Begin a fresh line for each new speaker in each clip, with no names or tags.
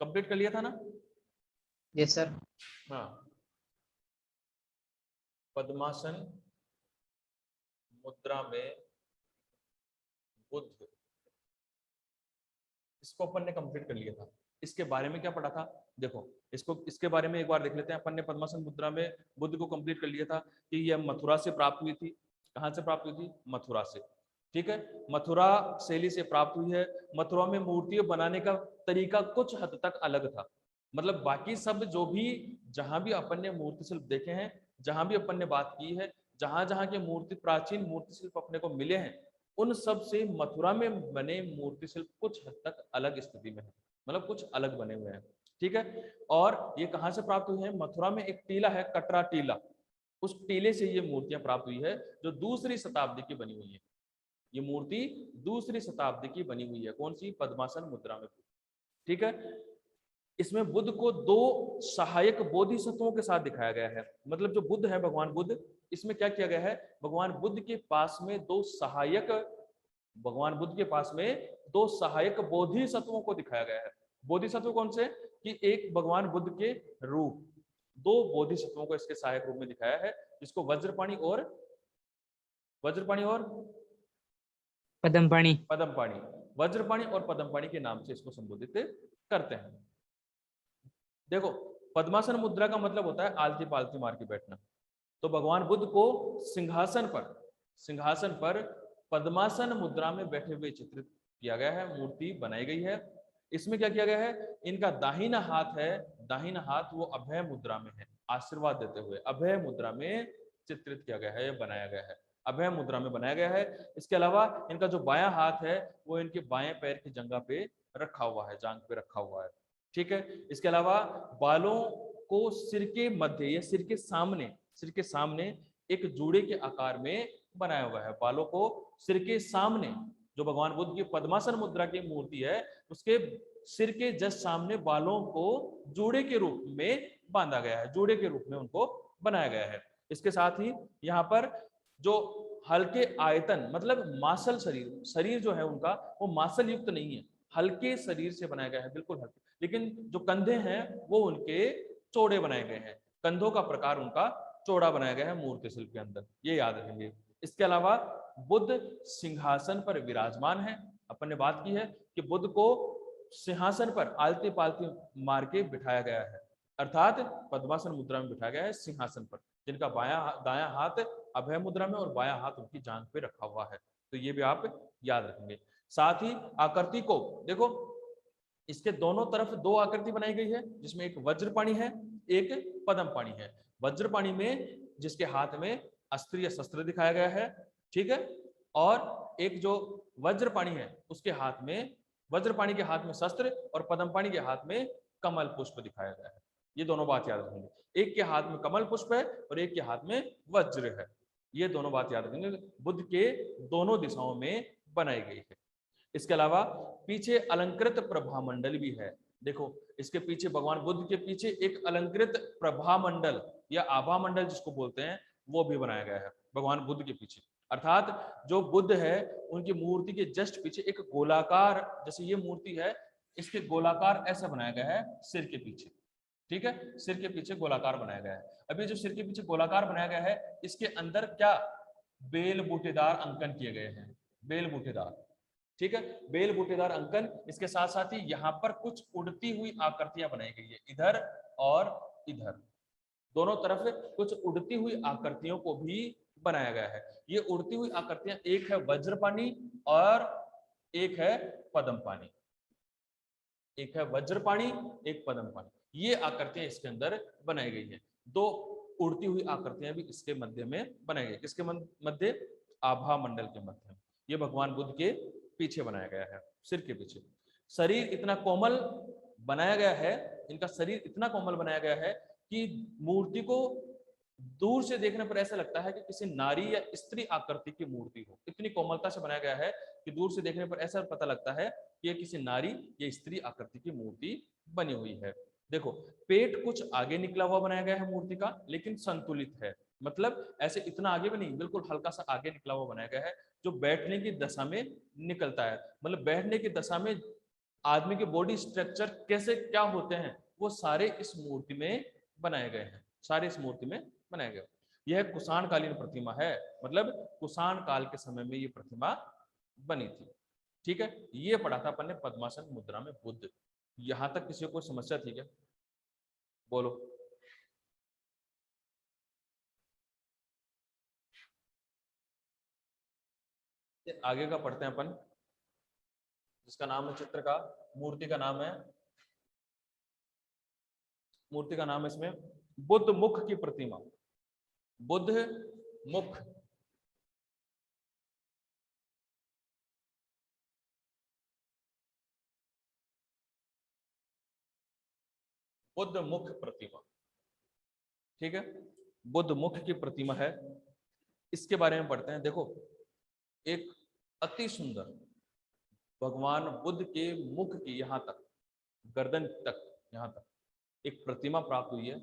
Complete कर लिया था ना?
Yes sir.
हाँ, पद्मासन मुद्रा में बुद्ध, इसको अपन ने कंप्लीट कर लिया था। इसके बारे में क्या पढ़ा था? देखो इसको, इसके बारे में एक बार देख लेते हैं। अपन ने पद्मासन मुद्रा में बुद्ध को कंप्लीट कर लिया था कि यह मथुरा से प्राप्त हुई थी। कहां से प्राप्त हुई थी? मथुरा से। ठीक है, मथुरा शैली से प्राप्त हुई है। मथुरा में मूर्तियां बनाने का तरीका कुछ हद तक अलग था। मतलब बाकी सब जो भी, जहां भी अपन ने मूर्ति शिल्प देखे हैं, जहां भी अपन ने बात की है, जहां जहां के मूर्ति, प्राचीन मूर्ति शिल्प अपने को मिले हैं, उन सब से मथुरा में बने मूर्ति शिल्प कुछ हद तक अलग स्थिति में है, मतलब कुछ अलग बने हुए हैं। ठीक है, और ये कहां से प्राप्त हुई है? मथुरा में एक टीला है, कटरा टीला, उस टीले से ये मूर्तियां प्राप्त हुई है, जो दूसरी शताब्दी की बनी हुई है। ये मूर्ति दूसरी शताब्दी की बनी हुई है। कौन सी? पद्मासन मुद्रा में। ठीक है, इसमें बुद्ध को दो सहायक बोधिसत्वों के साथ दिखाया गया है। मतलब जो बुद्ध है, भगवान बुद्ध, इसमें क्या किया गया है? भगवान बुद्ध के पास में दो सहायक, भगवान बुद्ध के पास में दो सहायक बोधिसत्वों को दिखाया गया है। बोधिसत्व कौन से? कि एक भगवान बुद्ध के रूप, दो बोधिसत्वों को इसके सहायक रूप में दिखाया है, जिसको वज्रपाणि और
पद्मपाणि।
पद्मपाणि, वज्रपाणि और पद्मपाणि के नाम से इसको संबोधित करते हैं। देखो, पद्मासन मुद्रा का मतलब होता है आलती पालती मार के बैठना। तो भगवान बुद्ध को सिंहासन पर पद्मासन मुद्रा में बैठे हुए चित्रित किया गया है, मूर्ति बनाई गई है। इसमें क्या किया गया है? इनका दाहिना हाथ है, दाहिना हाथ वो अभय मुद्रा में है, आशीर्वाद देते हुए अभय मुद्रा में चित्रित किया गया है, बनाया गया है, अभय मुद्रा में बनाया गया है। इसके अलावा इनका जो बायां हाथ है वो इनके बाएं पैर की जंघा पे रखा हुआ है, जांघ पे रखा हुआ है। ठीक है, इसके अलावा बालों को सिर के मध्य या सिर के सामने एक जूड़े के आकार में बनाया हुआ है। बालों को सिर के सामने, जो भगवान बुद्ध की पद्मासन मुद्रा की मूर्ति है, उसके सिर के जस्ट सामने बालों को जूड़े के रूप में बांधा गया है, जूड़े के रूप में उनको बनाया गया है। इसके साथ ही यहाँ पर जो हल्के आयतन, मतलब मासल शरीर जो है उनका, वो मासल युक्त नहीं है, हल्के शरीर से बनाया गया है, बिल्कुल हल्के। लेकिन जो कंधे हैं वो उनके चौड़े बनाए गए हैं, कंधों का प्रकार उनका चौड़ा बनाया गया है मूर्ति शिल्प के अंदर, ये याद रखेंगे। इसके अलावा बुद्ध सिंहासन पर विराजमान है। अपन ने बात की है कि बुद्ध को सिंहासन पर आलती पालती मार के बिठाया गया है, अर्थात पद्मासन मुद्रा में बिठाया गया है सिंहासन पर, जिनका दायां हाथ अभय मुद्रा में और बायां हाथ उनकी जांघ पे रखा हुआ है। तो ये भी आप याद रखेंगे। साथ ही आकृति को देखो, इसके दोनों तरफ दो आकृति बनाई गई है, जिसमें एक वज्रपाणि है, एक पद्मपाणि है। वज्रपाणि में जिसके हाथ में अस्त्र या शस्त्र दिखाया गया है, ठीक है, और एक जो वज्रपाणि है उसके हाथ में, वज्रपाणि के हाथ में शस्त्र और पद्मपाणि के हाथ में कमल पुष्प दिखाया गया है। ये दोनों बात याद रखेंगे, एक के हाथ में कमल पुष्प है और एक के हाथ में वज्र है। ये दोनों बात याद रखेंगे, बुद्ध के दोनों दिशाओं में बनाई गई है। इसके अलावा पीछे अलंकृत प्रभा मंडल भी है। देखो, इसके पीछे, भगवान बुद्ध के पीछे एक अलंकृत प्रभा मंडल या आभा मंडल जिसको बोलते हैं, वो भी बनाया गया है भगवान बुद्ध के पीछे। अर्थात जो बुद्ध है उनकी मूर्ति के जस्ट पीछे एक गोलाकार, जैसे ये मूर्ति है, इसके गोलाकार ऐसा बनाया गया है सिर के पीछे। ठीक है, सिर के पीछे गोलाकार बनाया गया है। अभी जो सिर के पीछे गोलाकार बनाया गया है, इसके अंदर क्या बेल बूटेदार अंकन किए गए हैं, बेल बूटेदार। ठीक है, बेल बूटेदार अंकन। इसके साथ साथ ही यहाँ पर कुछ उड़ती हुई आकृतियां बनाई गई है, इधर और इधर दोनों तरफ कुछ उड़ती हुई आकृतियों को भी बनाया गया है। ये उड़ती हुई आकृतियां, एक है वज्रपाणि और एक है पद्मपाणि, एक है वज्रपाणि, एक पद्मपाणि। ये आकृतियां इसके अंदर बनाई गई है। दो उड़ती हुई आकृतियां भी इसके मध्य में बनाई गई। किसके मध्य? आभा मंडल के मध्य। ये भगवान बुद्ध के पीछे बनाया गया है, सिर के पीछे। शरीर इतना कोमल बनाया गया है, इनका शरीर इतना कोमल बनाया गया है कि मूर्ति को दूर से देखने पर ऐसा लगता है कि किसी नारी या स्त्री आकृति की मूर्ति हो। इतनी कोमलता से बनाया गया है कि दूर से देखने पर ऐसा पता लगता है कि यह किसी नारी या स्त्री आकृति की मूर्ति बनी हुई है। देखो, पेट कुछ आगे निकला हुआ बनाया गया है मूर्ति का, लेकिन संतुलित है। मतलब ऐसे इतना आगे भी नहीं, बिल्कुल हल्का सा आगे निकला हुआ बनाया गया है, जो बैठने की दशा में निकलता है। मतलब बैठने की दशा में आदमी के बॉडी स्ट्रक्चर कैसे क्या होते हैं वो सारे इस मूर्ति में बनाए गए हैं, सारे इस मूर्ति में बनाए गए। यह कुषाण कालीन प्रतिमा है, मतलब कुषाण काल के समय में ये प्रतिमा बनी थी। ठीक है, ये पढ़ा था अपन ने पद्मासन मुद्रा में बुद्ध। यहां तक किसी को समस्या थी क्या? बोलो। आगे का पढ़ते हैं अपन, जिसका नाम है चित्र का, मूर्ति का नाम है, मूर्ति का नाम है इसमें बुद्ध मुख की प्रतिमा। बुद्ध मुख, बुद्ध मुख प्रतिमा। ठीक है, बुद्ध मुख की प्रतिमा है, इसके बारे में पढ़ते हैं। देखो, एक अति सुंदर भगवान बुद्ध के मुख की यहाँ तक, गर्दन तक, यहाँ तक एक प्रतिमा प्राप्त हुई है,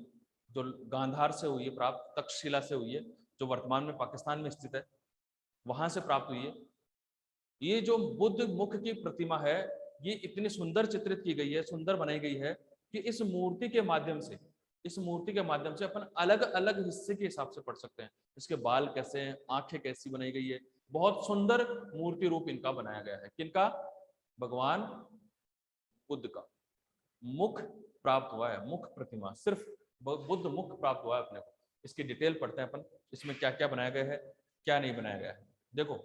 जो गांधार से हुई है प्राप्त, तक्षशिला से हुई है, जो वर्तमान में पाकिस्तान में स्थित है, वहां से प्राप्त हुई है। ये जो बुद्ध मुख की प्रतिमा है, ये इतनी सुंदर चित्रित की गई है, सुंदर बनाई गई है कि इस मूर्ति के माध्यम से, इस मूर्ति के माध्यम से अपन अलग अलग हिस्से के हिसाब से पढ़ सकते हैं। इसके बाल कैसे हैं, आंखें कैसी बनाई गई है, बहुत सुंदर मूर्ति रूप इनका बनाया गया है। किनका? भगवान बुद्ध का मुख प्राप्त हुआ है, मुख प्रतिमा, सिर्फ बुद्ध मुख प्राप्त हुआ है अपने को। इसकी डिटेल पढ़ते हैं अपन, इसमें क्या क्या बनाया गया है, क्या नहीं बनाया गया है। देखो,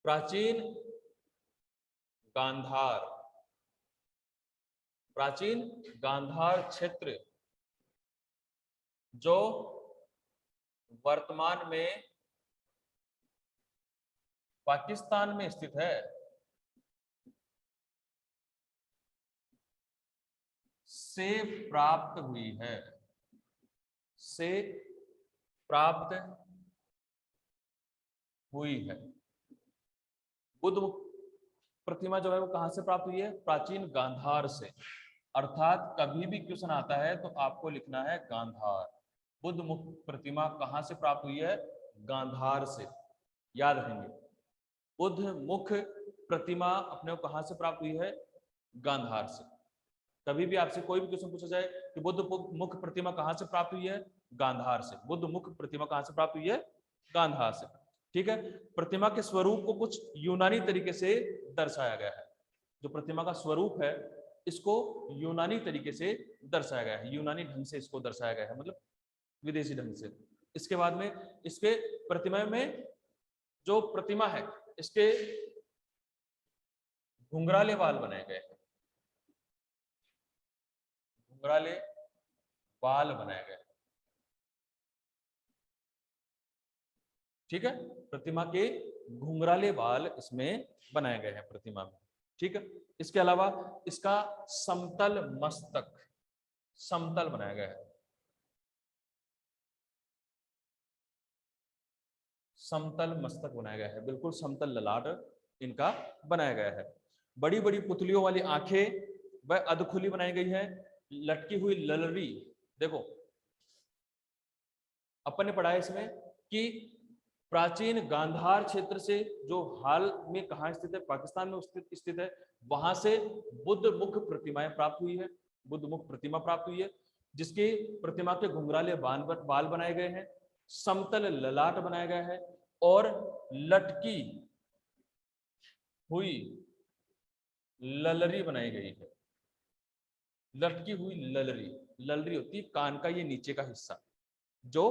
प्राचीन गांधार, प्राचीन गांधार क्षेत्र जो वर्तमान में पाकिस्तान में स्थित है, से प्राप्त हुई है, से प्राप्त हुई है। बुद्ध प्रतिमा जो है वो कहां से प्राप्त हुई है? प्राचीन गांधार से। अर्थात कभी भी क्वेश्चन आता है तो आपको लिखना है गांधार। बुद्ध मुख प्रतिमा कहां से प्राप्त हुई है? गांधार से, याद रखेंगे। बुद्ध मुख प्रतिमा अपने को कहां से प्राप्त हुई है? गांधार से। कभी भी आपसे कोई भी क्वेश्चन पूछा जाए कि बुद्ध मुख प्रतिमा कहां से प्राप्त हुई है? गांधार से। बुद्ध मुख प्रतिमा कहां से प्राप्त हुई है? गांधार से। ठीक है, प्रतिमा के स्वरूप को कुछ यूनानी तरीके से दर्शाया गया है। जो प्रतिमा का स्वरूप है, इसको यूनानी तरीके से दर्शाया गया है, यूनानी ढंग से इसको दर्शाया गया है, मतलब विदेशी ढंग से। इसके बाद में इसके प्रतिमा में, जो प्रतिमा है, इसके घुंघराले बाल बनाए गए हैं, घुंघराले बाल बनाए गए। ठीक है, प्रतिमा के घुंघराले बाल इसमें बनाए गए हैं प्रतिमा में। ठीक है, इसके अलावा इसका समतल मस्तक, समतल बनाया गया है, समतल मस्तक बनाया गया है, बिल्कुल समतल ललाट इनका बनाया गया है। बड़ी बड़ी पुतलियों वाली आंखें वह अधखुली बनाई गई है, लटकी हुई ललरी। देखो, अपन ने पढ़ा है इसमें कि प्राचीन गांधार क्षेत्र से, जो हाल में कहाँ स्थित है? पाकिस्तान में स्थित है, वहां से बुद्ध मुख प्रतिमाएं प्राप्त हुई है, बुद्ध मुख प्रतिमा प्राप्त हुई है, जिसके प्रतिमा के घुंघराले बाल बनाए गए हैं, समतल ललाट बनाया गया है, और लटकी हुई ललरी बनाई गई है। लटकी हुई ललरी, ललरी होती है कान का ये नीचे का हिस्सा, जो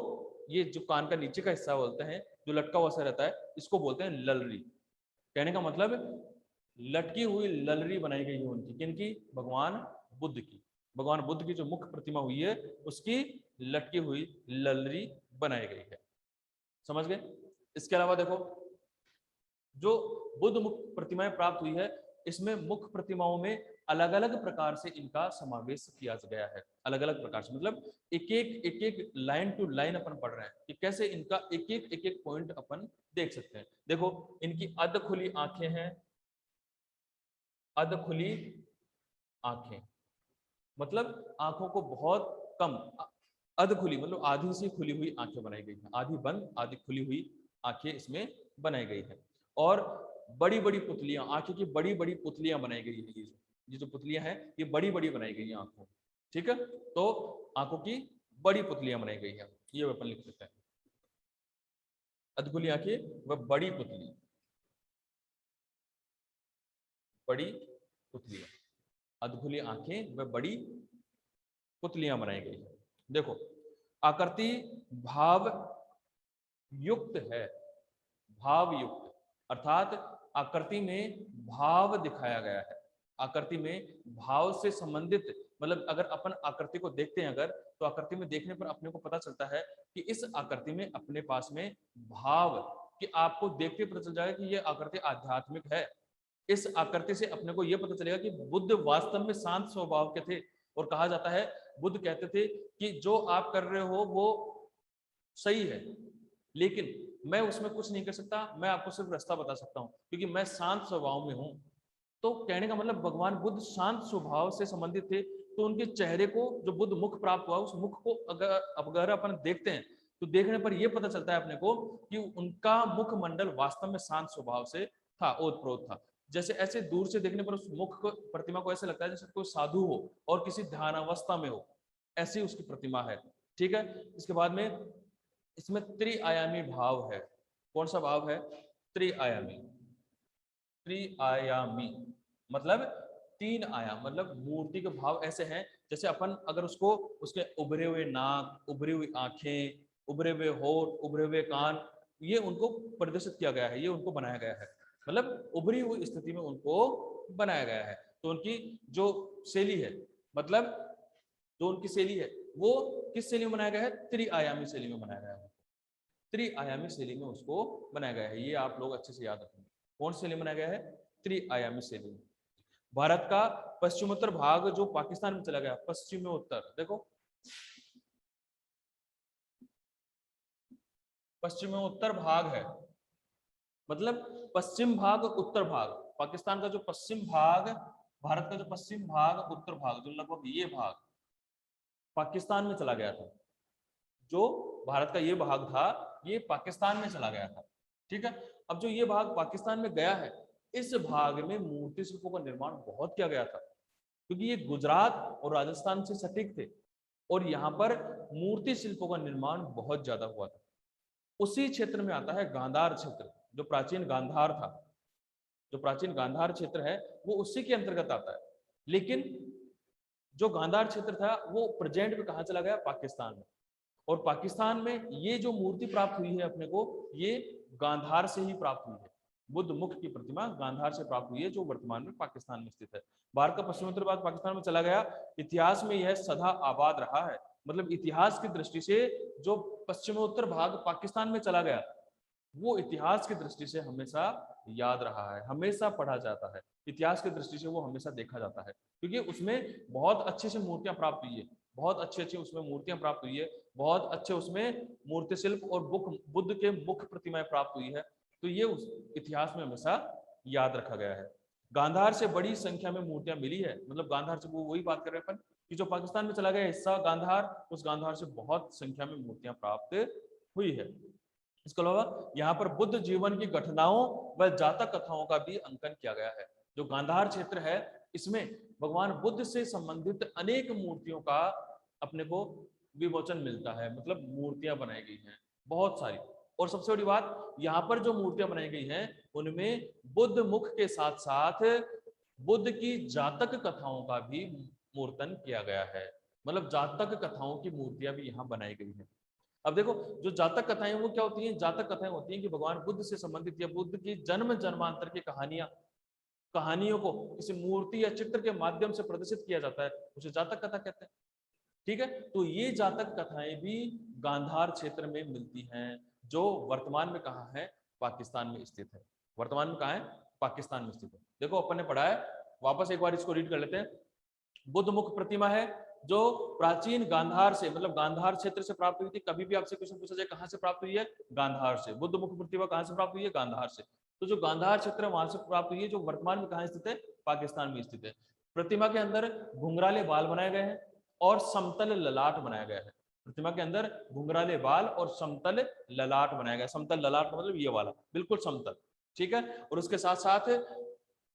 ये जो कान का नीचे का हिस्सा बोलते हैं, जो लटका हुआ सा रहता है, इसको बोलते हैं ललरी। कहने का मतलब लटकी हुई ललरी बनाई गई है उनकी। किनकी? भगवान बुद्ध की। भगवान बुद्ध की जो मुख्य प्रतिमा हुई है, उसकी लटकी हुई ललरी बनाई गई है। समझ गए? इसके अलावा देखो, जो बुद्ध मुख्य प्रतिमाएं प्राप्त हुई है, इसमें मुख्य प्रतिमाओं में अलग अलग प्रकार से इनका समावेश किया गया है। अलग अलग प्रकार से मतलब एक एक लाइन टू लाइन अपन पढ़ रहे हैं कि कैसे इनका एक एक पॉइंट अपन देख सकते हैं। देखो, इनकी अध खुली आंखें हैं, अध खुली आंखें मतलब आंखों को बहुत कम, अध खुली मतलब आधी सी खुली हुई आंखें बनाई गई हैं, आधी बंद आधी खुली हुई आंखें इसमें बनाई गई है। और बड़ी बड़ी पुतलियां, आंखें की बड़ी बड़ी पुतलियां बनाई गई है। ये जो पुतलियां हैं ये बड़ी बड़ी बनाई गई हैं आंखों, ठीक है। तो आंखों की बड़ी पुतलियां बनाई गई है, ये अपन लिख सकते हैं। अधखुली आंखें व बड़ी पुतली, बड़ी पुतलियां, अधखुली आंखें व बड़ी पुतलियां बनाई गई है। देखो आकृति भाव युक्त है, भाव युक्त अर्थात आकृति में भाव दिखाया गया है। आकृति में भाव से संबंधित, मतलब अगर अपन आकृति को देखते हैं अगर, तो आकृति में देखने पर अपने को पता चलता है कि इस आकृति में अपने पास में भाव, कि आपको देखते पता चल जाएगा कि यह आकृति आध्यात्मिक है। इस आकृति से अपने को यह पता चलेगा कि बुद्ध वास्तव में शांत स्वभाव के थे। और कहा जाता है, बुद्ध कहते थे कि जो आप कर रहे हो वो सही है, लेकिन मैं उसमें कुछ नहीं कर सकता, मैं आपको सिर्फ रास्ता बता सकता हूँ क्योंकि मैं शांत स्वभाव में हूँ। तो कहने का मतलब भगवान बुद्ध शांत स्वभाव से संबंधित थे। तो उनके चेहरे को, जो बुद्ध मुख प्राप्त हुआ, उस मुख को अगर अपन देखते हैं तो देखने पर यह पता चलता है अपने को कि उनका मुखमंडल वास्तव में शांत स्वभाव से था, ओतप्रोत था। जैसे ऐसे दूर से देखने पर उस मुख प्रतिमा को ऐसे लगता है जैसे कोई साधु हो और किसी ध्यानावस्था में हो, ऐसी उसकी प्रतिमा है, ठीक है। इसके बाद में इसमें त्रिआयामी भाव है। कौन सा भाव है? त्रिआयामी। त्रिआयामी मतलब तीन आयाम, मतलब मूर्ति के भाव ऐसे हैं जैसे अपन अगर उसको, उसके उभरे हुए नाक, उभरी हुई आंखें, उभरे हुए होठ, उभरे हुए कान, ये उनको प्रदर्शित किया गया है, ये उनको बनाया गया है, मतलब उभरी हुई स्थिति में उनको बनाया गया है। तो उनकी जो शैली है, मतलब जो उनकी शैली है वो किस शैली में बनाया गया है? त्रिआयामी शैली में बनाया गया है। त्रिआयामी शैली में उसको बनाया गया है, ये आप लोग अच्छे से याद रखेंगे। कौन सी शैली में बनाया गया है? त्रिआयामी शैली में। भारत का पश्चिमोत्तर भाग जो पाकिस्तान में चला गया, पश्चिमोत्तर, देखो पश्चिमोत्तर भाग है, मतलब पश्चिम भाग उत्तर भाग, पाकिस्तान का जो पश्चिम भाग, भारत का जो पश्चिम भाग, उत्तर भाग, जो लगभग ये भाग पाकिस्तान में चला गया था। जो भारत का ये भाग था ये पाकिस्तान में चला गया था, ठीक है। अब जो ये भाग पाकिस्तान में गया है, इस भाग में मूर्ति शिल्पों का निर्माण बहुत किया गया था क्योंकि ये गुजरात और राजस्थान से सटीक थे और यहाँ पर मूर्ति शिल्पों का निर्माण बहुत ज्यादा हुआ था। उसी क्षेत्र में आता है गांधार क्षेत्र, जो प्राचीन गांधार था, जो प्राचीन गांधार क्षेत्र है वो उसी के अंतर्गत आता है। लेकिन जो गांधार क्षेत्र था वो प्रेजेंट में कहाँ चला गया? पाकिस्तान में। और पाकिस्तान में ये जो मूर्ति प्राप्त हुई है अपने को, ये गांधार से ही प्राप्त हुई है। बुद्ध मुख की प्रतिमा गांधार से प्राप्त हुई है, जो वर्तमान में पाकिस्तान में स्थित है। भारत का पश्चिमोत्तर भाग पाकिस्तान में चला गया, इतिहास में यह सदा आबाद रहा है। मतलब इतिहास की दृष्टि से जो पश्चिमोत्तर भाग पाकिस्तान में चला गया, वो इतिहास की दृष्टि से हमेशा याद रहा है, हमेशा पढ़ा जाता है, इतिहास की दृष्टि से वो हमेशा देखा जाता है, क्योंकि उसमें बहुत अच्छे से मूर्तियां प्राप्त हुई है, बहुत अच्छी अच्छी उसमें मूर्तियां प्राप्त हुई है, बहुत अच्छे उसमें मूर्ति शिल्प और बुद्ध के मुख प्रतिमाएं प्राप्त हुई है। तो ये उस इतिहास में हमेशा याद रखा गया है। गांधार से बड़ी संख्या में मूर्तियां मिली है, मतलब गांधार से वो वही बात कर रहे हैं अपन कि जो पाकिस्तान में चला गया हिस्सा गांधार, उस गांधार से बहुत संख्या में मूर्तियां प्राप्त हुई है। इसके अलावा यहाँ पर बुद्ध जीवन की घटनाओं व जातक कथाओं का भी अंकन किया गया है। जो गांधार क्षेत्र है इसमें भगवान बुद्ध से संबंधित अनेक मूर्तियों का अपने को विमोचन मिलता है, मतलब मूर्तियां बनाई गई हैं बहुत सारी। और सबसे बड़ी बात, यहाँ पर जो मूर्तियां बनाई गई हैं उनमें बुद्ध मुख के साथ साथ बुद्ध की जातक कथाओं का भी मूर्तन किया गया है, मतलब जातक कथाओं की मूर्तियां भी यहाँ बनाई गई हैं। अब देखो जो जातक कथाएं वो क्या होती हैं? जातक कथाएं होती हैं कि भगवान बुद्ध से संबंधित या बुद्ध की जन्म जन्मांतर की कहानियों को किसी मूर्ति या चित्र के माध्यम से प्रदर्शित किया जाता है, उसे जातक कथा कहते हैं, ठीक है। तो ये जातक कथाएं भी गांधार क्षेत्र में मिलती हैं, जो वर्तमान में कहाँ है? पाकिस्तान में स्थित है। वर्तमान में कहाँ है? पाकिस्तान में स्थित है। देखो अपन ने पढ़ा है, वापस एक बार इसको रीड कर लेते हैं। बुद्ध मुख प्रतिमा है जो प्राचीन गांधार से, मतलब गांधार क्षेत्र से प्राप्त हुई थी। कभी भी आपसे क्वेश्चन पूछा जाए कहां से प्राप्त हुई है? गांधार से। बुद्ध मुख प्रतिमा कहां से प्राप्त हुई है? गांधार से। तो जो गांधार क्षेत्र है वहां से प्राप्त हुई है, जो वर्तमान में कहां स्थित है? पाकिस्तान में स्थित है। प्रतिमा के अंदर घुंघराले बाल बनाए गए हैं और समतल ललाट बनाया गया है। प्रतिमा के अंदर घुंघराले बाल और समतल ललाट बनाया गया। समतल ललाट मतलब ये वाला बिल्कुल समतल, ठीक है। और उसके साथ साथ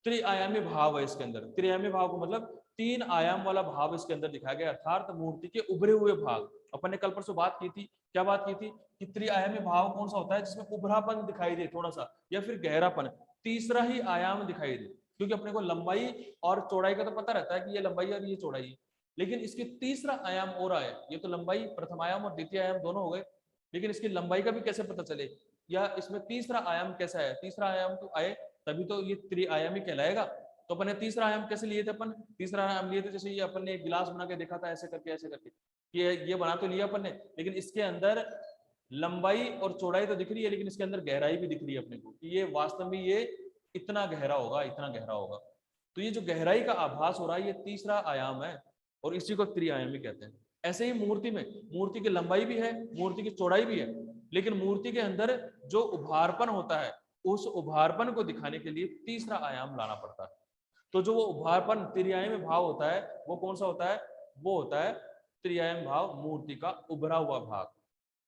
त्रिआयामी भाव है इसके अंदर। त्रिआयामी भाव को मतलब 3 आयाम वाला भाव इसके अंदर दिखाया गया, अर्थात मूर्ति के उभरे हुए भाग। अपन ने कल परसों बात की थी, क्या बात की थी कि त्रिआयामी भाव कौन सा होता है, जिसमें उभरापन दिखाई दे थोड़ा सा या फिर गहरापन, तीसरा ही आयाम दिखाई दे। क्योंकि अपने को लंबाई और चौड़ाई का तो पता रहता है कि ये लंबाई और ये चौड़ाई है, लेकिन इसकी तीसरा आयाम और आया। ये तो लंबाई प्रथम आयाम और द्वितीय आयाम दोनों हो गए, लेकिन इसकी लंबाई का भी कैसे पता चले, या इसमें तीसरा आयाम कैसा है। तीसरा आयाम तो आए तभी तो ये त्रिआयामी कहलाएगा। तो अपन ने तीसरा आयाम कैसे लिए थे, अपन तीसरा आयाम लिए थे जैसे ये अपन ने एक गिलास बना के देखा था, ऐसे करके ये बना तो लिया अपन ने, लेकिन इसके अंदर लंबाई और चौड़ाई तो दिख रही है, लेकिन इसके अंदर गहराई भी दिख रही है अपने को कि ये वास्तव में ये इतना गहरा होगा, इतना गहरा होगा। तो ये जो गहराई का आभास हो रहा है, ये तीसरा आयाम है और इसी को त्रिआयामी कहते हैं। ऐसे ही मूर्ति में, मूर्ति की लंबाई भी है, मूर्ति की चौड़ाई भी है, लेकिन मूर्ति के अंदर जो उभारपन होता है, उस उभारपन को दिखाने के लिए तीसरा आयाम लाना पड़ता है। तो जो वो उभारपन त्रिआयामी भाव होता है, वो कौन सा होता है, वो होता है त्रिआयामी भाव, मूर्ति का उभरा हुआ भाग।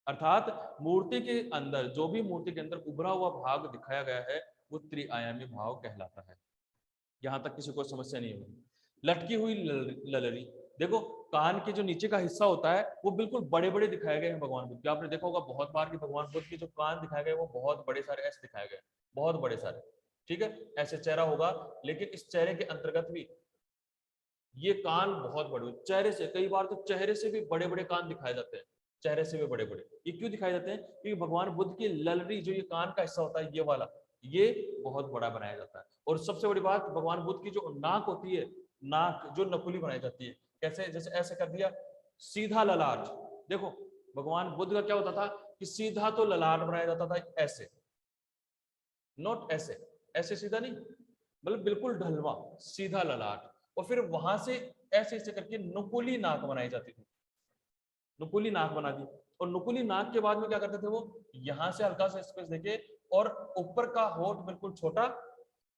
अर्थात मूर्ति के अंदर जो भी मूर्ति के अंदर उभरा हुआ भाग दिखाया गया है, वो त्रिआयामी भाव कहलाता है। यहां तक किसी को समस्या नहीं होगी। लटकी हुई ललरी, देखो कान के जो नीचे का हिस्सा होता है वो बिल्कुल बड़े बड़े दिखाए गए हैं भगवान बुद्ध के। आपने देखा होगा बहुत बार कि भगवान बुद्ध के जो कान दिखाए गए वो बहुत बड़े सारे ऐसे दिखाए गए, बहुत बड़े सारे, ठीक है, ऐसे चेहरा होगा, लेकिन इस चेहरे के अंतर्गत भी ये कान बहुत बड़े, चेहरे से, कई बार तो चेहरे से भी बड़े बड़े कान दिखाए जाते हैं, चेहरे से भी बड़े बड़े। ये क्यों दिखाए जाते हैं, क्योंकि भगवान बुद्ध की ललरी, जो ये कान का हिस्सा होता है, ये वाला, ये बहुत बड़ा बनाया जाता है। और सबसे बड़ी बात, भगवान बुद्ध की जो नाक होती है, नाक जो नकुली बनाई जाती है, कैसे, जैसे ऐसे कर दिया, सीधा ललाट। देखो भगवान बुद्ध का क्या होता था कि सीधा तो ललाट बनाया जाता था, ऐसे, नॉट ऐसे, ऐसे सीधा नहीं, मतलब बिल्कुल ढलवा सीधा ललाट, और फिर वहां से ऐसे ऐसे करके नुकुली नाक बनाई जाती थी, नुकुली नाक बना दी। और नुकुली नाक के बाद में क्या करते थे वो, यहां से हल्का सा स्पेस देके, और ऊपर का होठ बिल्कुल छोटा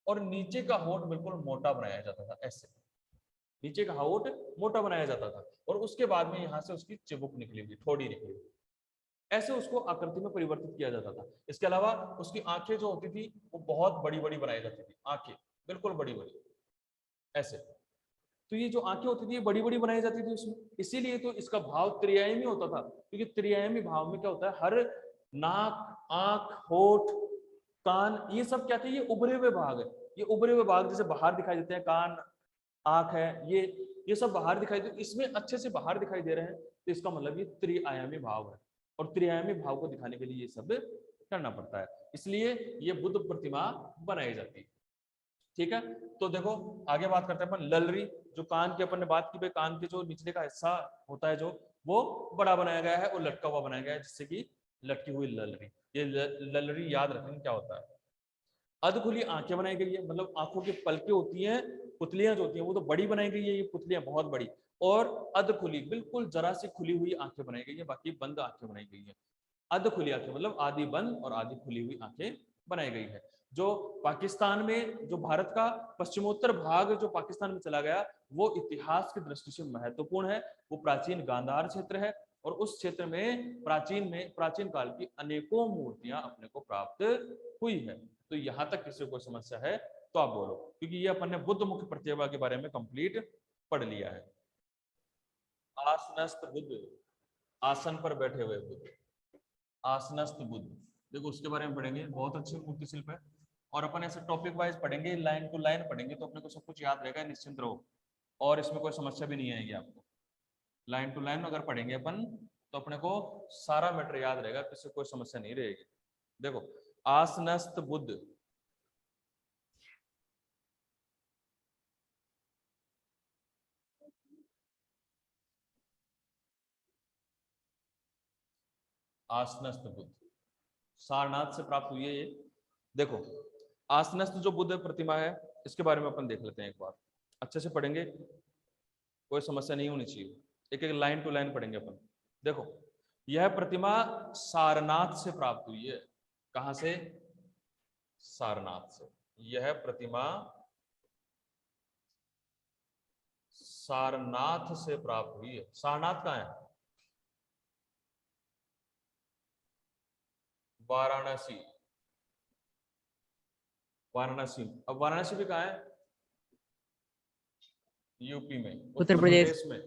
और नीचे का होठ बिल्कुल मोटा बनाया जाता था, ऐसे नीचे का होठ मोटा बनाया जाता था, और उसके बाद में यहाँ से उसकी चिबुक निकली हुई, ठोड़ी निकली हुई, ऐसे उसको आकृति में परिवर्तित किया जाता था। इसके अलावा उसकी आंखें जो होती थी वो बहुत बड़ी बड़ी बनाई जाती थी, आंखें बिल्कुल बड़ी बड़ी ऐसे। तो ये जो आंखें होती थी ये बड़ी बड़ी बनाई जाती थी उसमें, इसीलिए तो इसका भाव त्रिआयामी होता था। क्योंकि त्रिआयामी भाव में क्या होता है, हर नाक, आंख, होठ, कान, ये सब क्या थे, ये उभरे हुए भाग है। ये उभरे हुए भाग जैसे बाहर दिखाई देते हैं, कान, आंख है, ये सब बाहर दिखाई दे, इसमें अच्छे से बाहर दिखाई दे रहे हैं, तो इसका मतलब ये त्रिआयामी भाव है। और त्रिआयामी भाव को दिखाने के लिए ये सब करना पड़ता है, इसलिए ये बुद्ध प्रतिमा बनाई जाती है। ठीक है, तो देखो आगे बात करते हैं अपन ललरी, जो कान की अपन ने बात की भाई, कान के जो निचले का हिस्सा होता है जो, वो बड़ा बनाया गया है और लटका हुआ बनाया गया है, जिससे कि लटकी हुई ललरी। ये ललरी याद रखेंगे क्या होता है। अधखुली आंखें बनाई गई है, मतलब आंखों की पलकें होती हैं, पुतलियां जो होती हैं वो तो बड़ी बनाई गई है, ये पुतलियां बहुत बड़ी, और अधखुली बिल्कुल जरा सी खुली हुई आंखें बनाई गई है, बाकी बंद आंखें बनाई गई है। अधखुली आंखें मतलब आधी बंद और आधी खुली हुई आंखें बनाई गई है। जो पाकिस्तान में, जो भारत का पश्चिमोत्तर भाग जो पाकिस्तान में चला गया, वो इतिहास की दृष्टि से महत्वपूर्ण है। वो प्राचीन गांधार क्षेत्र है, और उस क्षेत्र में प्राचीन काल की अनेकों मूर्तियां अपने को प्राप्त हुई है। तो यहां तक किसी को समस्या है तो आप बोलो, क्योंकि ये अपन ने बुद्ध मुख्य प्रतिभा के बारे में कंप्लीट पढ़ लिया है। आसनस्थ बुद्ध, आसन पर बैठे हुए बुद्ध, आसनस्थ बुद्ध, देखो उसके बारे में पढ़ेंगे, बहुत अच्छी मूर्ति शिल्प है। और अपन ऐसे टॉपिक वाइज पढ़ेंगे, लाइन टू लाइन पढ़ेंगे, तो अपने को सब कुछ याद रहेगा, निश्चिंत रहो, और इसमें कोई समस्या भी नहीं आएगी आपको। लाइन टू लाइन अगर पढ़ेंगे अपन तो अपने को सारा मैटर याद रहेगा, किसी कोई समस्या नहीं रहेगी। देखो आसनस्थ बुद्ध, आसनस्थ बुद्ध सारनाथ से प्राप्त हुई है ये। देखो आसनस्थ जो बुद्ध प्रतिमा है, इसके बारे में अपन देख लेते हैं एक बार, अच्छे से पढ़ेंगे, कोई समस्या नहीं होनी चाहिए, एक एक लाइन टू लाइन पढ़ेंगे अपन। देखो यह प्रतिमा सारनाथ से प्राप्त हुई है। कहां से, सारनाथ से। यह प्रतिमा सारनाथ से प्राप्त हुई है। सारनाथ कहाँ है, वाराणसी, वाराणसी। अब वाराणसी भी कहाँ है? यूपी में,
उत्तर
उत्तर
प्रदेश।
प्रदेश में।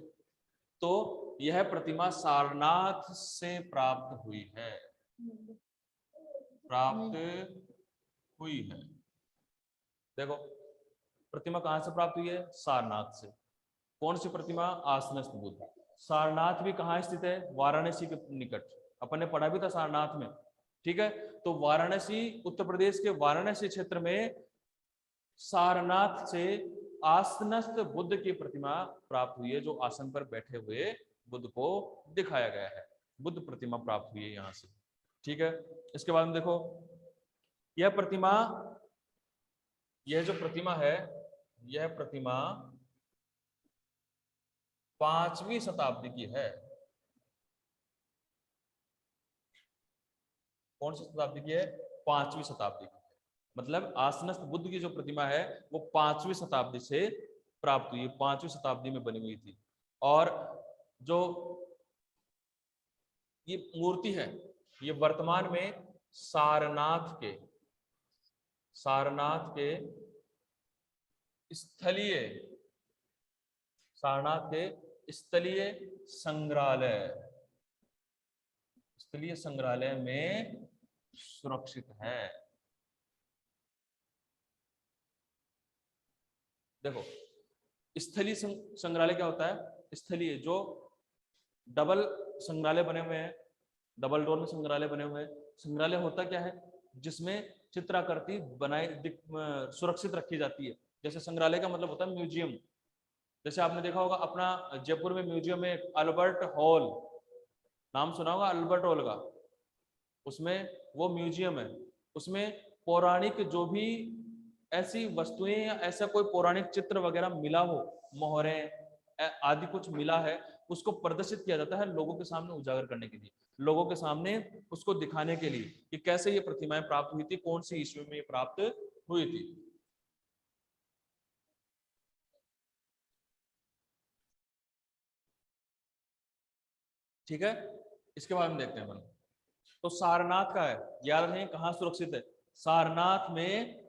तो यह प्रतिमा सारनाथ से प्राप्त हुई है, प्राप्त हुई है। देखो प्रतिमा कहां से प्राप्त हुई है? सारनाथ से। कौन सी प्रतिमा? आसनस्थ बुद्ध। सारनाथ भी कहाँ स्थित है? वाराणसी के निकट। अपन ने पढ़ा भी था सारनाथ में, ठीक है। तो वाराणसी, उत्तर प्रदेश के वाराणसी क्षेत्र में सारनाथ से आसनस्थ बुद्ध की प्रतिमा प्राप्त हुई है, जो आसन पर बैठे हुए बुद्ध को दिखाया गया है। बुद्ध प्रतिमा प्राप्त हुई है यहां से, ठीक है। इसके बाद में देखो, यह प्रतिमा, यह जो प्रतिमा है, यह प्रतिमा 5वीं शताब्दी की है। कौन सी शताब्दी की है? 5वीं शताब्दी की। मतलब आसनस्थ बुद्ध की जो प्रतिमा है वो 5वीं शताब्दी से प्राप्त हुई, 5वीं शताब्दी में बनी हुई थी। और जो ये मूर्ति है, ये वर्तमान में सारनाथ के स्थलीय सारनाथ के स्थलीय संग्रहालय में सुरक्षित है। देखो स्थलीय संग्रहालय क्या होता है? स्थलीय जो डबल संग्रहालय बने हुए हैं, डबल डोर में संग्रहालय बने हुए हैं। संग्रहालय होता क्या है? जिसमें चित्राकृति सुरक्षित रखी जाती है। जैसे संग्रहालय का मतलब होता है म्यूजियम। जैसे आपने देखा होगा अपना जयपुर में म्यूजियम में अल्बर्ट हॉल, नाम सुना होगा अल्बर्ट हॉल का। उसमें वो म्यूजियम है, उसमें पौराणिक जो भी ऐसी वस्तुएं या ऐसा कोई पौराणिक चित्र वगैरह मिला हो, मोहरें आदि कुछ मिला है, उसको प्रदर्शित किया जाता है लोगों के सामने उजागर करने के लिए, लोगों के सामने उसको दिखाने के लिए कि कैसे ये प्रतिमाएं प्राप्त हुई थी, कौन सी ईस्वी में ये प्राप्त हुई थी। ठीक है, इसके बाद में देखते हैं अपन। तो सारनाथ का है, याद रखें कहाँ सुरक्षित है? सारनाथ में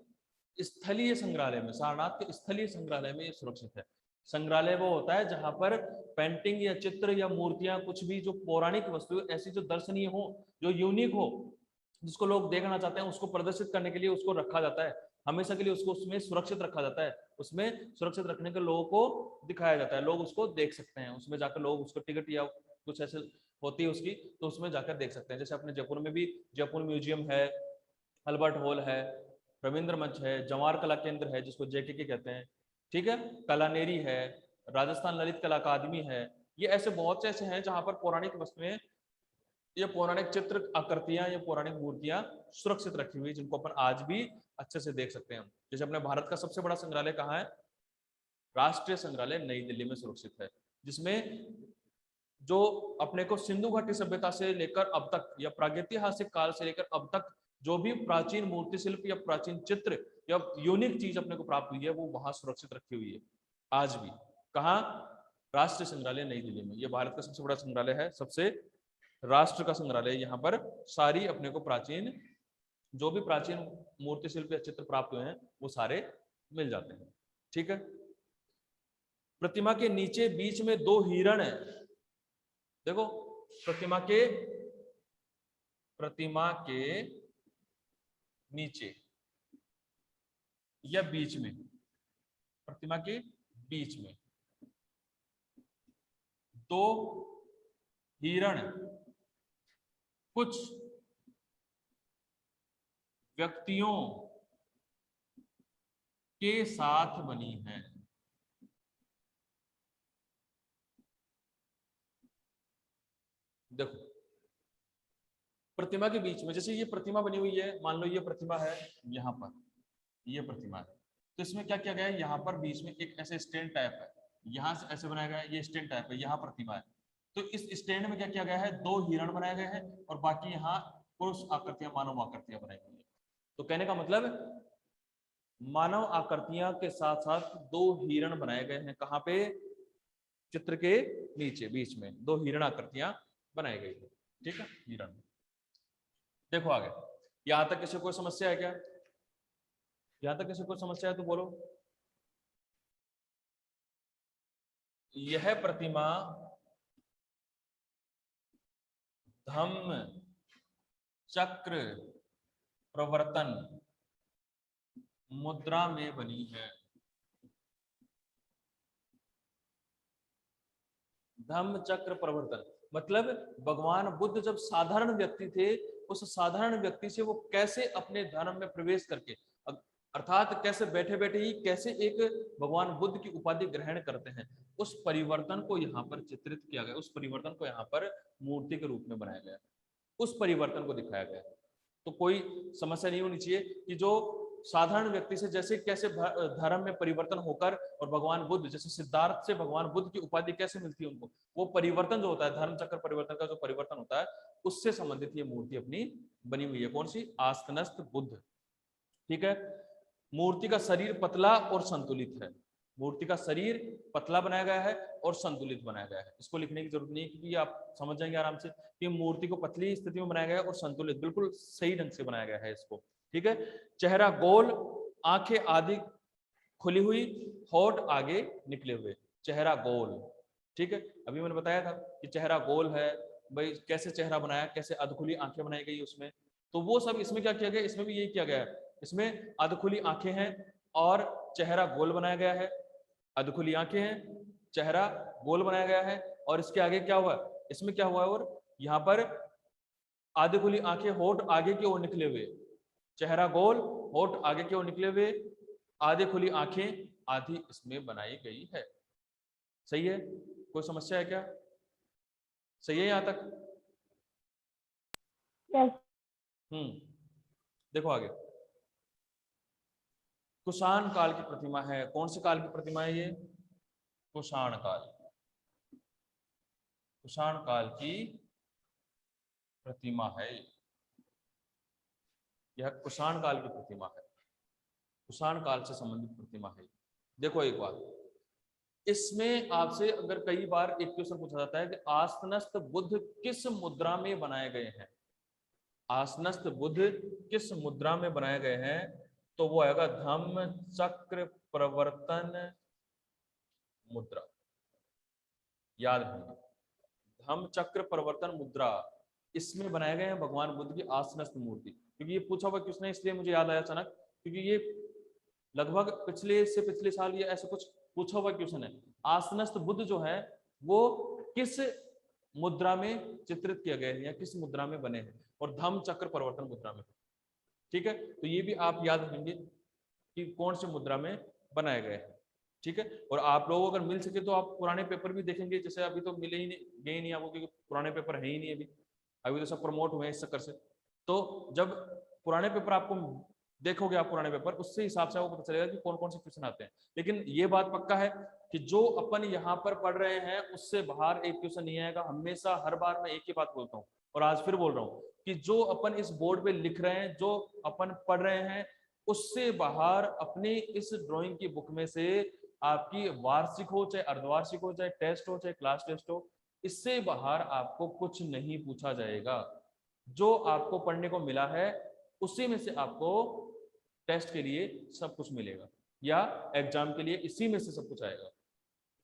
स्थलीय संग्रहालय में, सारनाथ के स्थलीय संग्रहालय में ये सुरक्षित है। संग्रहालय वो होता है जहां पर पेंटिंग या चित्र या मूर्तियां, कुछ भी जो पौराणिक वस्तु ऐसी जो दर्शनीय हो, जो यूनिक हो, जिसको लोग देखना चाहते हैं, उसको प्रदर्शित करने के लिए उसको रखा जाता है। हमेशा के लिए उसको उसमें सुरक्षित रखा जाता है। उसमें सुरक्षित रखने के लोगों को दिखाया जाता है, लोग उसको देख सकते हैं। उसमें जाकर लोग उसको टिकट या कुछ ऐसे होती है उसकी, तो उसमें जाकर देख सकते हैं। जैसे अपने जयपुर में भी जयपुर म्यूजियम है, अल्बर्ट हॉल है, रविंद्र मंच है, जवाहर कला केंद्र है जिसको जेके कहते हैं, ठीक है, कलानेरी है, राजस्थान ललित कला अकादमी है। ये ऐसे बहुत से ऐसे हैं जहां पर पौराणिक वस्तुएं, ये पौराणिक चित्र आकृतियां, ये पौराणिक मूर्तियां सुरक्षित रखी हुई, जिनको अपन आज भी अच्छे से देख सकते हैं। जैसे अपने भारत का सबसे बड़ा संग्रहालय कहाँ है? राष्ट्रीय संग्रहालय नई दिल्ली में सुरक्षित है, जिसमें जो अपने को सिंधु घाटी सभ्यता से लेकर अब तक या प्रागैतिहासिक काल से लेकर अब तक जो भी प्राचीन मूर्ति शिल्प या प्राचीन चित्र या यूनिक चीज अपने को प्राप्त हुई है, वो वहां सुरक्षित रखी हुई है आज भी। कहाँ? राष्ट्रीय संग्रहालय नई दिल्ली में। ये भारत का सबसे बड़ा संग्रहालय है, सबसे राष्ट्र का संग्रहालय। यहाँ पर सारी अपने को प्राचीन, जो भी प्राचीन मूर्ति शिल्प या चित्र प्राप्त हुए हैं, वो सारे मिल जाते हैं। ठीक है, प्रतिमा के नीचे बीच में 2 हिरण है। देखो प्रतिमा के नीचे या बीच में, प्रतिमा के बीच में 2 हिरण कुछ व्यक्तियों के साथ बनी है। देखो प्रतिमा के बीच में, जैसे ये प्रतिमा बनी हुई है, मान लो ये प्रतिमा है, यहाँ पर ये प्रतिमा है, तो इसमें क्या किया गया है? यहाँ पर बीच में एक ऐसे स्टैंड टाइप है, यहाँ से ऐसे बनाया गया है, ये स्टैंड टाइप है, यहाँ प्रतिमा है। तो इस स्टैंड में क्या किया गया है? 2 हिरण बनाए गए हैं और बाकी यहाँ पुरुष आकृतियां, मानव आकृतियां बनाई गई है। तो कहने का मतलब मानव आकृतियां के साथ साथ 2 हिरण बनाए गए हैं। कहाँ पे? चित्र के नीचे बीच में 2 हिरण आकृतियां बनाई गई है। ठीक है, हिरण। देखो आगे, यहां तक किसी कोई समस्या है क्या? यहां तक किसी को समस्या है तो बोलो। यह प्रतिमा धम्म चक्र प्रवर्तन मुद्रा में बनी है। धम्म चक्र प्रवर्तन मतलब भगवान बुद्ध जब साधारण व्यक्ति थे, उस साधारण व्यक्ति से वो कैसे अपने धर्म में प्रवेश करके, अर्थात कैसे बैठे बैठे ही कैसे एक भगवान बुद्ध की उपाधि ग्रहण करते हैं, उस परिवर्तन को यहाँ पर चित्रित किया गया, उस परिवर्तन को यहाँ पर मूर्ति के रूप में बनाया गया, उस परिवर्तन को दिखाया गया। तो कोई समस्या नहीं होनी चाहिए कि जो साधारण व्यक्ति से जैसे कैसे धर्म में परिवर्तन होकर और भगवान बुद्ध, जैसे सिद्धार्थ से भगवान बुद्ध की उपाधि कैसे मिलती है उनको, वो परिवर्तन जो होता है, धर्म चक्र परिवर्तन का जो परिवर्तन होता है, उससे संबंधित ये मूर्ति अपनी बनी हुई है। कौन सी? आस्तनस्थ बुद्ध। ठीक है। मूर्ति का शरीर पतला और संतुलित है। मूर्ति का शरीर पतला बनाया गया है और संतुलित बनाया गया है। इसको लिखने की जरूरत नहीं है क्योंकि आप समझ जाएंगे आराम से कि मूर्ति को पतली स्थिति में बनाया गया है और संतुलित, बिल्कुल सही ढंग से बनाया गया है इसको। ठीक है। चेहरा गोल, आंखें आधी खुली हुई, होठ आगे निकले हुए, चेहरा गोल। ठीक है। अभी मैंने बताया था कि चेहरा गोल है, भाई कैसे चेहरा बनाया, कैसे अधखुली आंखें बनाई गई उसमें, तो वो सब इसमें क्या किया गया, इसमें भी यही किया गया है। इसमें अधखुली आंखें हैं और चेहरा गोल बनाया गया है। अधखुली आंखें हैं, चेहरा गोल बनाया गया है, और इसके आगे क्या हुआ, इसमें क्या हुआ है, और यहाँ पर आधी खुली आंखें, होठ आगे की ओर निकले हुए, चेहरा गोल, होठ आगे की ओर निकले हुए, आधी खुली आंखें आधी इसमें बनाई गई है। सही है? कोई समस्या है क्या? सही है यहां तक? देखो आगे, कुषाण काल की प्रतिमा है। कौन से काल की प्रतिमा है ये? कुषाण काल। कुषाण काल की प्रतिमा है यह, कुषाण काल की प्रतिमा है, कुषाण काल से संबंधित प्रतिमा है। देखो एक बात, इसमें आपसे अगर कई बार एक क्वेश्चन पूछा जाता है कि आसनस्थ बुद्ध किस मुद्रा में बनाए गए हैं, आसनस्थ बुद्ध किस मुद्रा में बनाए गए हैं, तो वो आएगा धम्म चक्र प्रवर्तन मुद्रा। याद रखिए, धम्म चक्र प्रवर्तन मुद्रा, इसमें बनाए गए हैं भगवान बुद्ध की आसनस्थ मूर्ति। क्योंकि ये पूछा हुआ क्वेश्चन है, इसलिए मुझे याद आया अचानक, क्योंकि ये लगभग पिछले साल ये ऐसे कुछ पूछा हुआ क्वेश्चन है। आसनस्थ बुद्ध जो है वो किस मुद्रा में चित्रित किया गया है या किस मुद्रा में बने हैं, और धम्म चक्र परिवर्तन मुद्रा में। ठीक है। तो ये भी आप याद रखेंगे कि कौन सी मुद्रा में बनाए गए हैं। ठीक है। और आप लोगों अगर मिल सके तो आप पुराने पेपर भी देखेंगे, जैसे अभी तो मिले ही नहीं, गए नहीं आपको, क्योंकि पुराने पेपर है ही नहीं अभी, अभी तो सब प्रमोट हुए हैं इस चक्कर से। तो जब पुराने पेपर आपको देखोगे, आप पुराने पेपर, उससे हिसाब से आपको पता चलेगा कि कौन कौन से क्वेश्चन आते हैं। लेकिन ये बात पक्का है कि जो अपन यहाँ पर पढ़ रहे हैं उससे बाहर एक क्वेश्चन नहीं आएगा हमेशा। हर बार मैं एक ही बात बोलता हूँ और आज फिर बोल रहा हूँ कि जो अपन इस बोर्ड पे लिख रहे हैं, जो अपन पढ़ रहे हैं, उससे बाहर अपनी इस ड्राइंग की बुक में से आपकी वार्षिक हो चाहे अर्धवार्षिक हो, चाहे टेस्ट हो चाहे क्लास टेस्ट हो, इससे बाहर आपको कुछ नहीं पूछा जाएगा। जो आपको पढ़ने को मिला है उसी में से आपको टेस्ट के लिए सब कुछ मिलेगा, या एग्जाम के लिए इसी में से सब कुछ आएगा,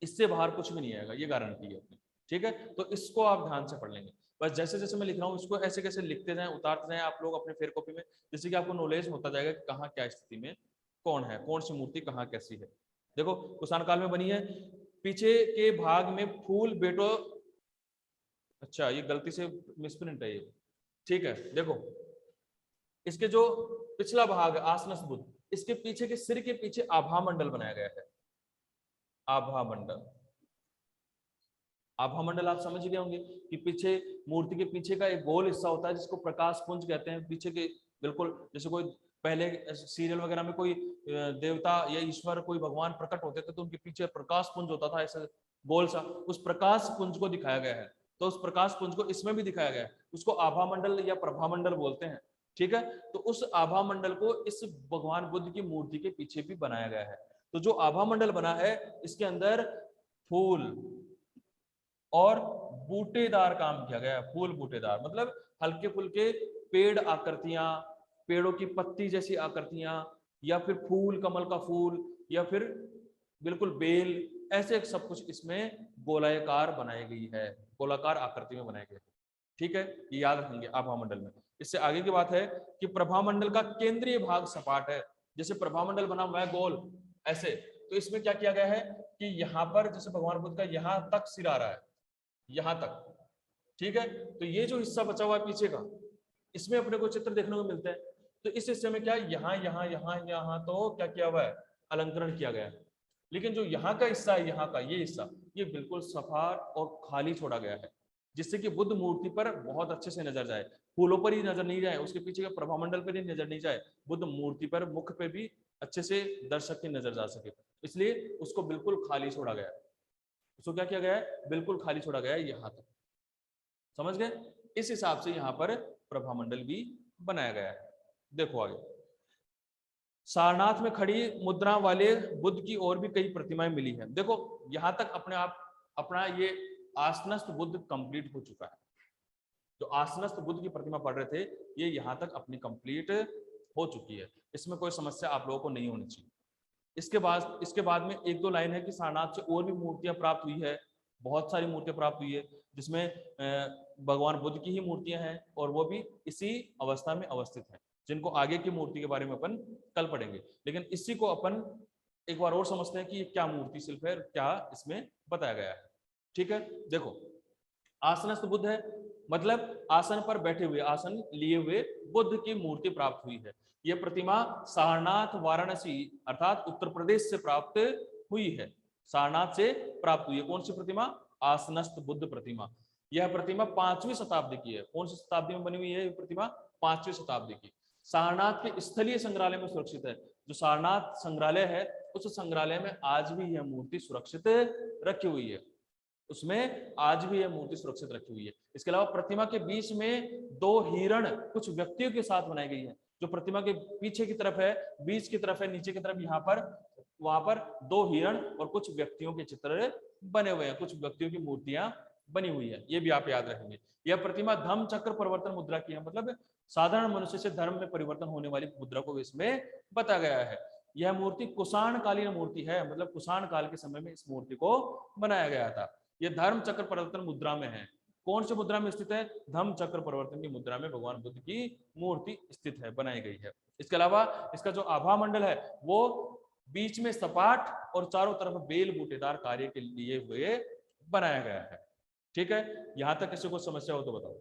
इससे बाहर कुछ भी नहीं आएगा, ये गारंटी है अपनी। ठीक है। तो इसको आप ध्यान से पढ़ लेंगे। बस जैसे जैसे मैं लिख रहा हूँ इसको ऐसे कैसे लिखते जाएं, उतारते जाएं आप लोग अपने फेयर कॉपी में, जिससे कि आपको नॉलेज होता जाएगा कि कहाँ क्या स्थिति में कौन है, कौन सी मूर्ति कहाँ कैसी है। देखो कुषाण काल में बनी है, पीछे के भाग में फूल बेटो, अच्छा ये गलती से मिसप्रिंट है ये। ठीक है। देखो इसके जो पिछला भाग आसनस्थ बुद्ध, इसके पीछे के सिर के पीछे आभा मंडल बनाया गया है। आभा मंडल, आभा मंडल आप समझ गए होंगे कि पीछे मूर्ति के पीछे का एक गोल हिस्सा होता है जिसको प्रकाश पुंज कहते हैं। पीछे के बिल्कुल जैसे कोई पहले सीरियल वगैरह में कोई देवता या ईश्वर कोई भगवान प्रकट होते थे तो उनके पीछे प्रकाश पुंज होता था ऐसे गोल सा, उस प्रकाश पुंज को दिखाया गया है। तो उस प्रकाश पुंज को इसमें भी दिखाया गया है, उसको आभा मंडल या प्रभा मंडल बोलते हैं। ठीक है। तो उस आभा मंडल को इस भगवान बुद्ध की मूर्ति के पीछे भी बनाया गया है। तो जो आभा मंडल बना है इसके अंदर फूल और बूटेदार काम किया गया है। फूल बूटेदार मतलब हल्के फुल्के पेड़ आकृतियां, पेड़ों की पत्ती जैसी आकृतियां, या फिर फूल, कमल का फूल, या फिर बिल्कुल बेल, ऐसे सब कुछ इसमें गोलाकार बनाई गई है, गोलाकार आकृति में बनाई गई है। ठीक है, ये याद रखेंगे आभामंडल में। इससे आगे की बात है कि प्रभामंडल का केंद्रीय भाग सपाट है। जैसे प्रभामंडल बना हुआ है गोल ऐसे, तो इसमें क्या किया गया है कि यहाँ पर जैसे भगवान बुद्ध का यहाँ तक सिर आ रहा है, यहाँ तक, ठीक है, तो ये जो हिस्सा बचा हुआ है पीछे का, इसमें अपने को चित्र देखने को मिलते हैं। तो इस हिस्से में क्या यहाँ यहाँ यहाँ यहाँ तो क्या किया हुआ है, अलंकरण किया गया है। लेकिन जो यहाँ का हिस्सा है, यहाँ का ये हिस्सा, ये बिल्कुल सपाट और खाली छोड़ा गया है, जिससे कि बुद्ध मूर्ति पर बहुत अच्छे से नजर जाए, फूलों पर ही नजर नहीं जाए, उसके पीछे के प्रभामंडल पर ही नजर नहीं जाए, बुद्ध मूर्ति पर, मुख पे भी अच्छे से दर्शक की नजर जा सके, इसलिए उसको बिल्कुल खाली छोड़ा गया है। उसको क्या किया गया है, बिल्कुल खाली छोड़ा गया है यहाँ तक। समझ गए? इस हिसाब से यहाँ पर प्रभामंडल भी बनाया गया है। देखो आगे, सारनाथ में खड़ी मुद्रा वाले बुद्ध की और भी कई प्रतिमाएं मिली हैं। देखो यहाँ तक अपने आप अपना ये आसनस्थ बुद्ध कंप्लीट हो चुका है। जो आसनस्थ बुद्ध की प्रतिमा पढ़ रहे थे, ये यहाँ तक अपनी कंप्लीट हो चुकी है, इसमें कोई समस्या आप लोगों को नहीं होनी चाहिए। इसके बाद में एक दो लाइन है कि सारनाथ से और भी मूर्तियां प्राप्त हुई है, बहुत सारी मूर्तियां प्राप्त हुई है, जिसमें भगवान बुद्ध की ही मूर्तियां हैं और वो भी इसी अवस्था में अवस्थित है, जिनको आगे की मूर्ति के बारे में अपन कल पढ़ेंगे। लेकिन इसी को अपन एक बार और समझते हैं कि ये क्या मूर्ति शिल्प है, क्या इसमें बताया गया है। ठीक है, देखो आसनस्थ बुद्ध है, मतलब आसन पर बैठे हुए, आसन लिए हुए बुद्ध की मूर्ति प्राप्त हुई है। यह प्रतिमा सारनाथ वाराणसी अर्थात उत्तर प्रदेश से प्राप्त हुई है। सारनाथ से प्राप्त हुई है कौन सी प्रतिमा, आसनस्थ बुद्ध प्रतिमा। यह प्रतिमा 5वीं शताब्दी की है। कौन सी शताब्दी में बनी हुई है यह प्रतिमा, 5वीं शताब्दी की। सारनाथ के स्थलीय संग्रहालय में सुरक्षित है। जो सारनाथ संग्रहालय है, उस संग्रहालय में आज भी यह मूर्ति सुरक्षित रखी हुई है, उसमें आज भी यह मूर्ति सुरक्षित रखी हुई है। इसके अलावा प्रतिमा के बीच में 2 हिरण कुछ व्यक्तियों के साथ बनाई गई है। जो प्रतिमा के पीछे की तरफ है, बीच की तरफ है, नीचे की तरफ, यहाँ पर, वहां पर 2 हिरण और कुछ व्यक्तियों के चित्र बने हुए हैं, कुछ व्यक्तियों की मूर्तियां बनी हुई है, ये भी आप याद रखेंगे। यह प्रतिमा धम्म चक्र परिवर्तन मुद्रा की है, मतलब साधारण मनुष्य से धर्म में परिवर्तन होने वाली मुद्रा को इसमें बताया गया है। यह मूर्ति कुषाण कालीन मूर्ति है, मतलब कुषाण काल के समय में इस मूर्ति को बनाया गया था। यह धर्म चक्र परिवर्तन मुद्रा में है। कौन सी मुद्रा में स्थित है, धम्म चक्र परिवर्तन की मुद्रा में भगवान बुद्ध की मूर्ति स्थित है, बनाई गई है। इसके अलावा इसका जो आभा मंडल है वो बीच में सपाट और चारों तरफ बेल बूटेदार कार्य के लिए हुए बनाया गया है। ठीक है, यहां तक किसी को समस्या हो तो बताओ।